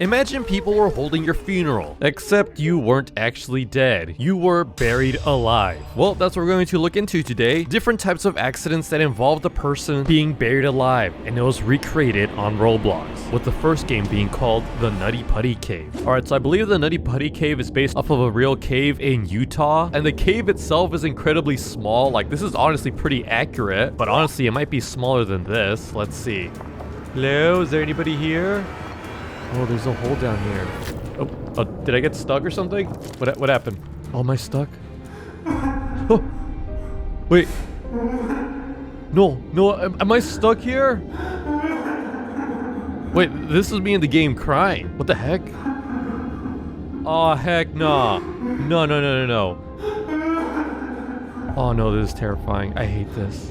Imagine people were holding your funeral, except you weren't actually dead. You were buried alive. Well, that's what we're going to look into today. Different types of accidents that involve the person being buried alive, and it was recreated on Roblox, with the first game being called the Nutty Putty Cave. Alright, so I believe the Nutty Putty Cave is based off of a real cave in Utah, and the cave itself is incredibly small. Like, this is honestly pretty accurate, but honestly, it might be smaller than this. Let's see. Hello, is there anybody here? Oh, there's a hole down here. Oh, did I get stuck or something? What happened? Oh, am I stuck? Oh, wait. No, am I stuck here? Wait, this is me in the game crying. What the heck? Oh, heck nah. No. Oh no, this is terrifying. I hate this.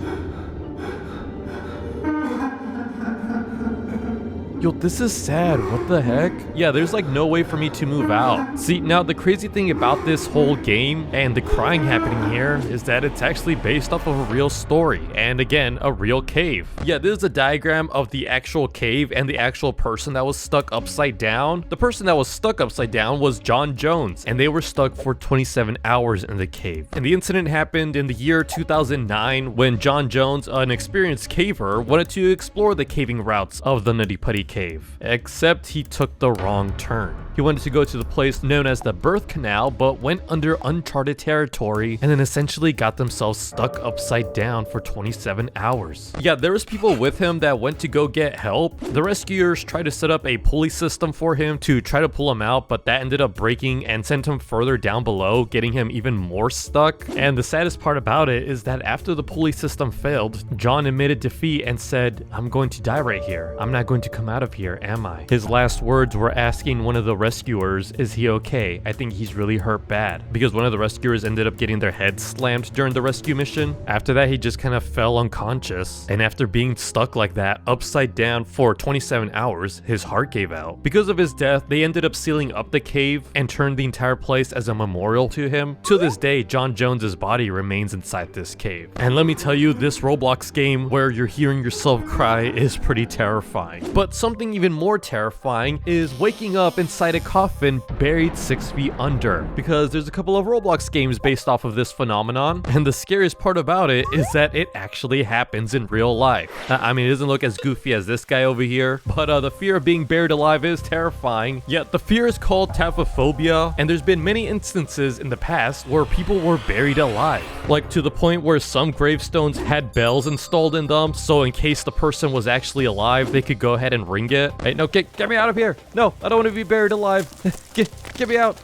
Yo, this is sad. What the heck? Yeah, there's like no way for me to move out. See, now the crazy thing about this whole game and the crying happening here is that it's actually based off of a real story. And again, a real cave. Yeah, this is a diagram of the actual cave and the actual person that was stuck upside down. The person that was stuck upside down was John Jones, and they were stuck for 27 hours in the cave. And the incident happened in the year 2009 when John Jones, an experienced caver, wanted to explore the caving routes of the Nutty Putty Cave, except he took the wrong turn. He wanted to go to the place known as the Birth Canal, but went under uncharted territory and then essentially got themselves stuck upside down for 27 hours. Yeah, there was people with him that went to go get help. The rescuers tried to set up a pulley system for him to try to pull him out, but that ended up breaking and sent him further down below, getting him even more stuck. And the saddest part about it is that after the pulley system failed, John admitted defeat and said, "I'm going to die right here. I'm not going to come out of here, am I?" His last words were asking one of the rescuers, "Is he okay? I think he's really hurt bad," because one of the rescuers ended up getting their head slammed during the rescue mission. After that, he just kind of fell unconscious, and after being stuck like that upside down for 27 hours, his heart gave out. Because of his death, they ended up sealing up the cave and turned the entire place as a memorial to him. To this day, John Jones's body remains inside this cave. And let me tell you, this Roblox game where you're hearing yourself cry is pretty terrifying. But something even more terrifying is waking up inside a coffin buried 6 feet under, because there's a couple of Roblox games based off of this phenomenon, and the scariest part about it is that it actually happens in real life. I mean, it doesn't look as goofy as this guy over here, but the fear of being buried alive is terrifying. Yet the fear is called taphophobia, and there's been many instances in the past where people were buried alive, like to the point where some gravestones had bells installed in them, so in case the person was actually alive, they could go ahead and ring it. Hey, no, get me out of here. No, I don't want to be buried alive. Get me out.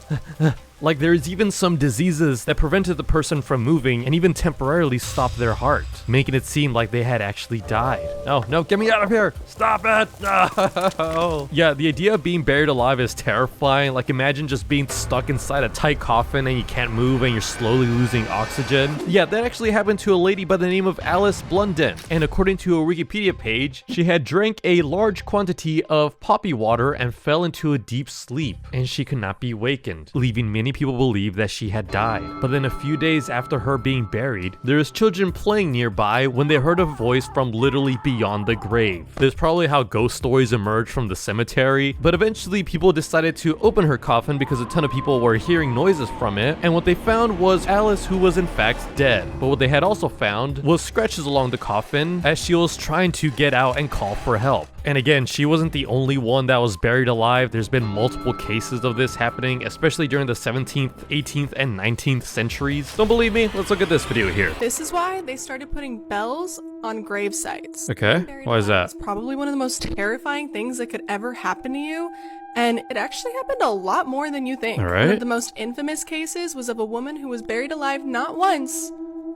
Like, there's even some diseases that prevented the person from moving and even temporarily stopped their heart, making it seem like they had actually died. No, get me out of here. Stop it. No. Yeah, the idea of being buried alive is terrifying. Like, imagine just being stuck inside a tight coffin and you can't move and you're slowly losing oxygen. Yeah, that actually happened to a lady by the name of Alice Blunden. And according to a Wikipedia page, she had drank a large quantity of poppy water and fell into a deep sleep, and she could not be wakened, leaving many people believe that she had died. But then a few days after her being buried, there was children playing nearby when they heard a voice from literally beyond the grave. This is probably how ghost stories emerged from the cemetery, but eventually people decided to open her coffin because a ton of people were hearing noises from it, and what they found was Alice, who was in fact dead. But what they had also found was scratches along the coffin as she was trying to get out and call for help. And again, she wasn't the only one that was buried alive. There's been multiple cases of this happening, especially during the 17th, 18th, and 19th centuries. Don't believe me? Let's look at this video here. This is why they started putting bells on grave sites. Okay, why is that? It's probably one of the most terrifying things that could ever happen to you. And it actually happened a lot more than you think. All right. One of the most infamous cases was of a woman who was buried alive not once,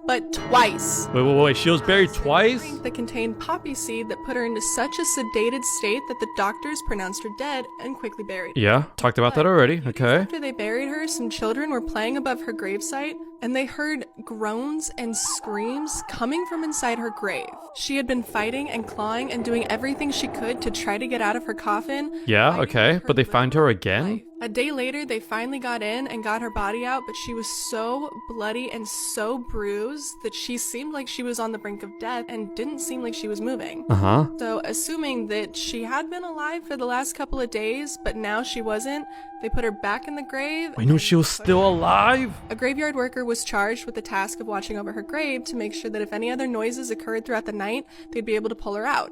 but twice. Wait, she was buried twice? That contained poppy seed that put her into such a sedated state that the doctors pronounced her dead and quickly buried her. Yeah, talked about that already. Okay. After they buried her, some children were playing above her gravesite, and they heard groans and screams coming from inside her grave. She had been fighting and clawing and doing everything she could to try to get out of her coffin. Yeah, okay, but they found her again? A day later, they finally got in and got her body out, but she was so bloody and so bruised that she seemed like she was on the brink of death and didn't seem like she was moving. So, assuming that she had been alive for the last couple of days, but now she wasn't, they put her back in the grave. I knew she was still alive. A graveyard worker was charged with the task of watching over her grave to make sure that if any other noises occurred throughout the night, they'd be able to pull her out.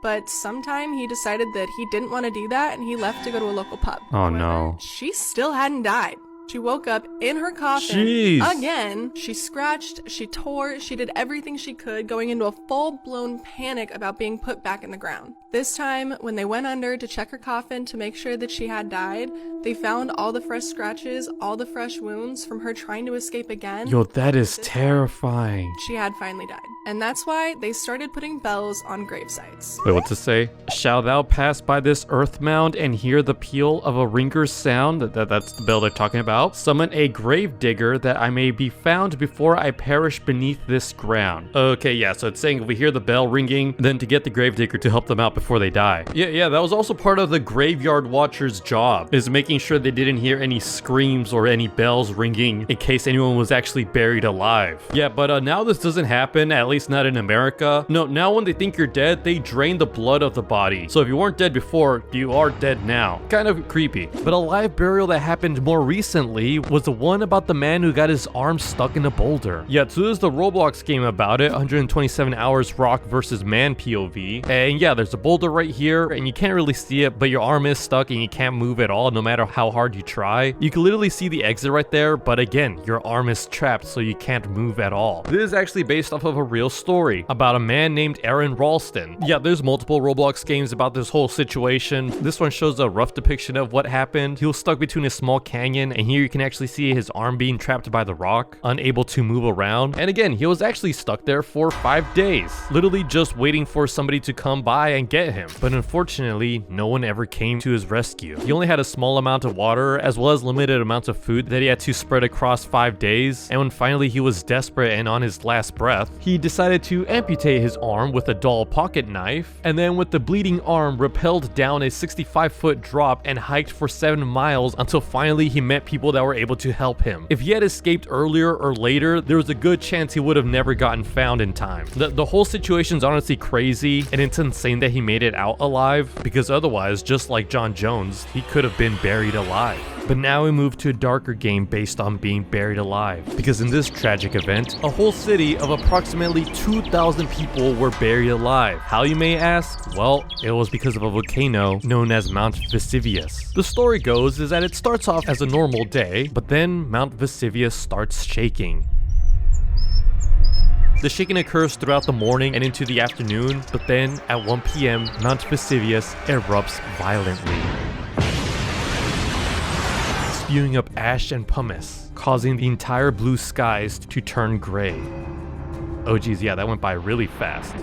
But sometime he decided that he didn't want to do that and he left to go to a local pub. Oh no. She still hadn't died. She woke up in her coffin again. She scratched, she tore, she did everything she could, going into a full-blown panic about being put back in the ground. This time, when they went under to check her coffin to make sure that she had died, they found all the fresh scratches, all the fresh wounds from her trying to escape again. Yo, that is terrifying. She had finally died. And that's why they started putting bells on grave sites. Wait, what's it say? Shall thou pass by this earth mound and hear the peal of a ringer's sound? That's the bell they're talking about. Summon a grave digger that I may be found before I perish beneath this ground. Okay, yeah, so it's saying if we hear the bell ringing, then to get the grave digger to help them out before they die. Yeah, that was also part of the graveyard watcher's job, is making sure they didn't hear any screams or any bells ringing in case anyone was actually buried alive. Yeah, but now this doesn't happen, at least not in America. No, now when they think you're dead, they drain the blood of the body. So if you weren't dead before, you are dead now. Kind of creepy. But a live burial that happened more recently was the one about the man who got his arm stuck in a boulder. Yeah, so there's the Roblox game about it, 127 hours rock versus man POV. And yeah, there's a boulder right here and you can't really see it, but your arm is stuck and you can't move at all no matter how hard you try. You can literally see the exit right there, but again, your arm is trapped so you can't move at all. This is actually based off of a real story about a man named Aaron Ralston. Yeah, there's multiple Roblox games about this whole situation. This one shows a rough depiction of what happened. He was stuck between a small canyon, and here you can actually see his arm being trapped by the rock, unable to move around. And again, he was actually stuck there for 5 days, literally just waiting for somebody to come by and get him. But unfortunately, no one ever came to his rescue. He only had a small amount of water as well as limited amounts of food that he had to spread across 5 days. And when finally he was desperate and on his last breath, he decided to amputate his arm with a dull pocket knife, and then with the bleeding arm rappelled down a 65-foot drop and hiked for 7 miles until finally he met people that were able to help him. If he had escaped earlier or later, there was a good chance he would have never gotten found in time. The whole situation's honestly crazy, and it's insane that he made it out alive, because otherwise, just like John Jones, he could have been buried alive. But now we move to a darker game based on being buried alive, because in this tragic event, a whole city of approximately 2,000 people were buried alive. How, you may ask? Well, it was because of a volcano known as Mount Vesuvius. The story goes is that it starts off as a normal day, but then Mount Vesuvius starts shaking. The shaking occurs throughout the morning and into the afternoon, but then at 1 p.m., Mount Vesuvius erupts violently, spewing up ash and pumice, causing the entire blue skies to turn gray. Oh geez, yeah, that went by really fast.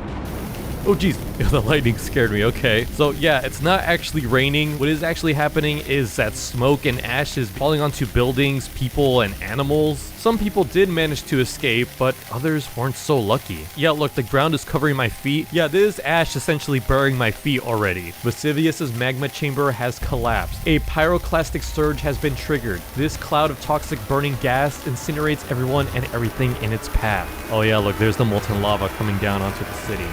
Oh geez, the lightning scared me, okay. So yeah, it's not actually raining. What is actually happening is that smoke and ash is falling onto buildings, people, and animals. Some people did manage to escape, but others weren't so lucky. Yeah, look, the ground is covering my feet. Yeah, this is ash essentially burying my feet already. Vesuvius's magma chamber has collapsed. A pyroclastic surge has been triggered. This cloud of toxic burning gas incinerates everyone and everything in its path. Oh yeah, look, there's the molten lava coming down onto the city.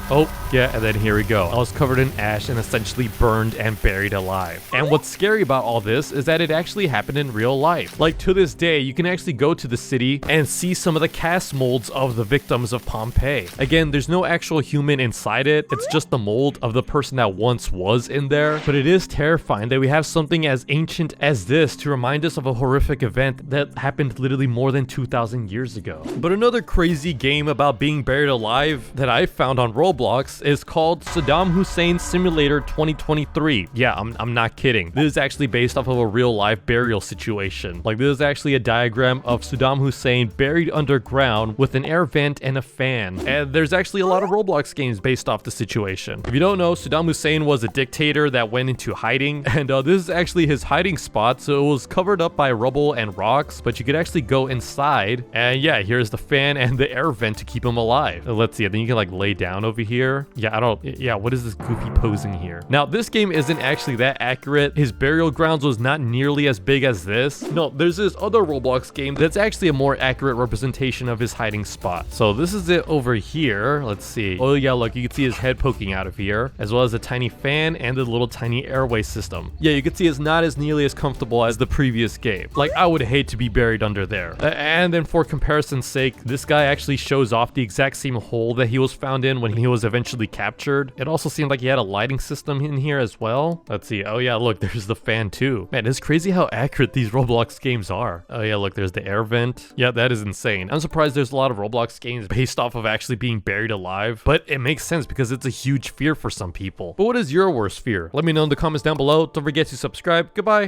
Oh, yeah, and then here we go. I was covered in ash and essentially burned and buried alive. And what's scary about all this is that it actually happened in real life. Like, to this day, you can actually go to the city and see some of the cast molds of the victims of Pompeii. Again, there's no actual human inside it. It's just the mold of the person that once was in there. But it is terrifying that we have something as ancient as this to remind us of a horrific event that happened literally more than 2,000 years ago. But another crazy game about being buried alive that I found on Roblox is called Saddam Hussein Simulator 2023. Yeah, I'm not kidding. This is actually based off of a real life burial situation. Like, this is actually a diagram of Saddam Hussein buried underground with an air vent and a fan. And there's actually a lot of Roblox games based off the situation. If you don't know, Saddam Hussein was a dictator that went into hiding, and this is actually his hiding spot. So it was covered up by rubble and rocks, but you could actually go inside. And yeah, here's the fan and the air vent to keep him alive. Let's see, I think you can like lay down over here. Yeah, what is this goofy posing here? Now, this game isn't actually that accurate. His burial grounds was not nearly as big as this. No, there's this other Roblox game that's actually a more accurate representation of his hiding spot. So this is it over here. Let's see. Oh yeah, look, you can see his head poking out of here, as well as a tiny fan and a little tiny airway system. Yeah, you can see it's not as nearly as comfortable as the previous game. Like, I would hate to be buried under there. And then for comparison's sake, this guy actually shows off the exact same hole that he was found in when he was eventually captured. It also seemed like he had a lighting system in here as well. Let's see. Oh yeah, look, there's the fan too. Man, it's crazy how accurate these Roblox games are. Oh yeah, look, there's the air vent. Yeah, that is insane. I'm surprised there's a lot of Roblox games based off of actually being buried alive, but it makes sense because it's a huge fear for some people. But what is your worst fear? Let me know in the comments down below. Don't forget to subscribe. Goodbye.